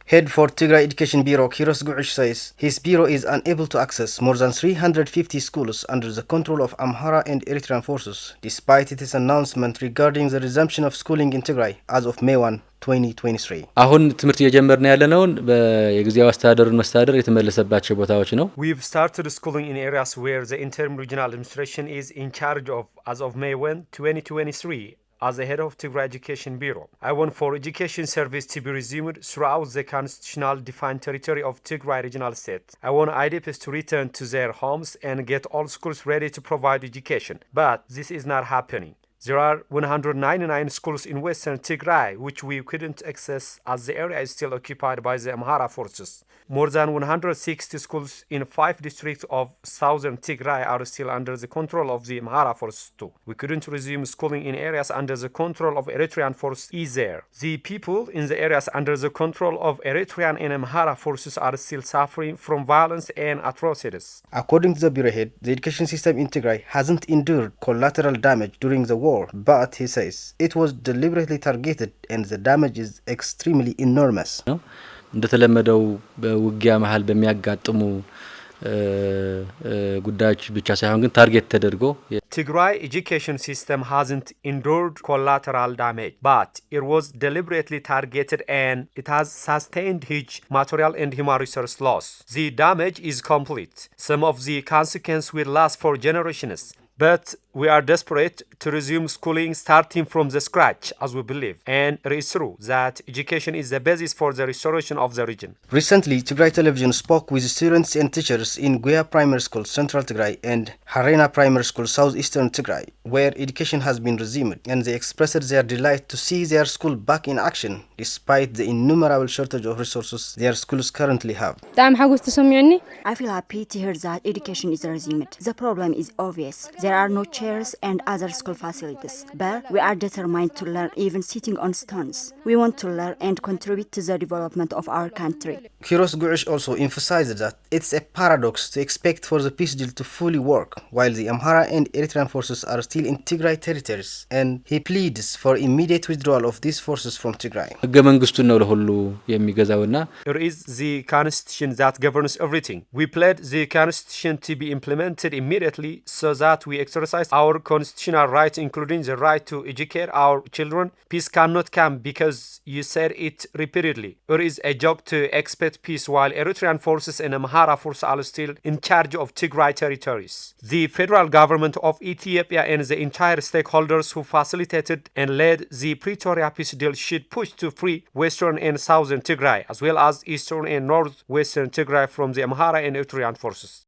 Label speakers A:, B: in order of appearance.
A: Head for Tigray Education Bureau, Kiros Guish says his bureau is unable to access more than 350 schools under the control of Amhara and Eritrean forces, despite its announcement regarding the resumption of schooling in Tigray as of May 1, 2023.
B: አሁን ትምህርት እየጀመርን ያለነውን በየጊዜው አስተዳደሩን መስተዳደር የተመለሰባቸው ቦታዎች ነው።
C: We've started schooling in areas where the interim regional administration is in charge of as of May 1, 2023. As the head of Tigray Education Bureau, I want for education service to be resumed throughout the constitutional defined territory of Tigray regional state. I want IDPs to return to their homes and get all schools ready to provide education. But this is not happening. There are 199 schools in western Tigray which we couldn't access as the area is still occupied by the Amhara forces. More than 160 schools in 5 districts of southern Tigray are still under the control of the Amhara forces too. We couldn't resume schooling in areas under the control of Eritrean forces either. The people in the areas under the control of Eritrean and Amhara forces are still suffering from violence and atrocities.
A: According to the bureau head, the education system in Tigray hasn't endured collateral damage during the war, but he says it was deliberately targeted and the damage is extremely enormous.
B: እንደተለመደው በውጊያ መሃል በሚያጋጥሙ ጉዳዮች ብቻ ሳይሆን ግን ታርጌት ተደርጎ
C: Tigray education system hasn't endured collateral damage, but it was deliberately targeted and it has sustained huge material and human resource loss. The damage is complete. Some of the consequences will last for generations. But we are desperate to resume schooling starting from the scratch, as we believe. And it is true that education is the basis for the restoration of the region.
A: Recently, Tigray Television spoke with students and teachers in Guya Primary School, Central Tigray, and Harena Primary School, Southeastern Tigray, where education has been resumed, and they expressed their delight to see their school back in action, despite the innumerable shortage of resources their schools currently have.
D: I feel happy to hear that education is resumed. The problem is obvious. There are no chairs and other school facilities, but we are determined to learn even sitting on stones. We want to learn and contribute to the development of our country.
A: Kiros Guish also emphasized that it's a paradox to expect for the peace deal to fully work while the Amhara and Eritrean forces are still in Tigray territories, and he pleads for immediate withdrawal of these forces from Tigray.
B: ህገ መንግስቱን ነው ለሁሉ የሚገዛውና
C: It is the constitution that governs everything. We pledge the constitution to be implemented immediately so that we exercise our constitutional rights, including the right to educate our children. Peace cannot come because you said it repeatedly. It is a joke to expect peace while Eritrean forces and Amhara forces are still in charge of Tigray territories. The federal government of Ethiopia and the entire stakeholders who facilitated and led the Pretoria peace deal should push to free western and southern Tigray, as well as eastern and northwestern Tigray from the Amhara and Eritrean forces.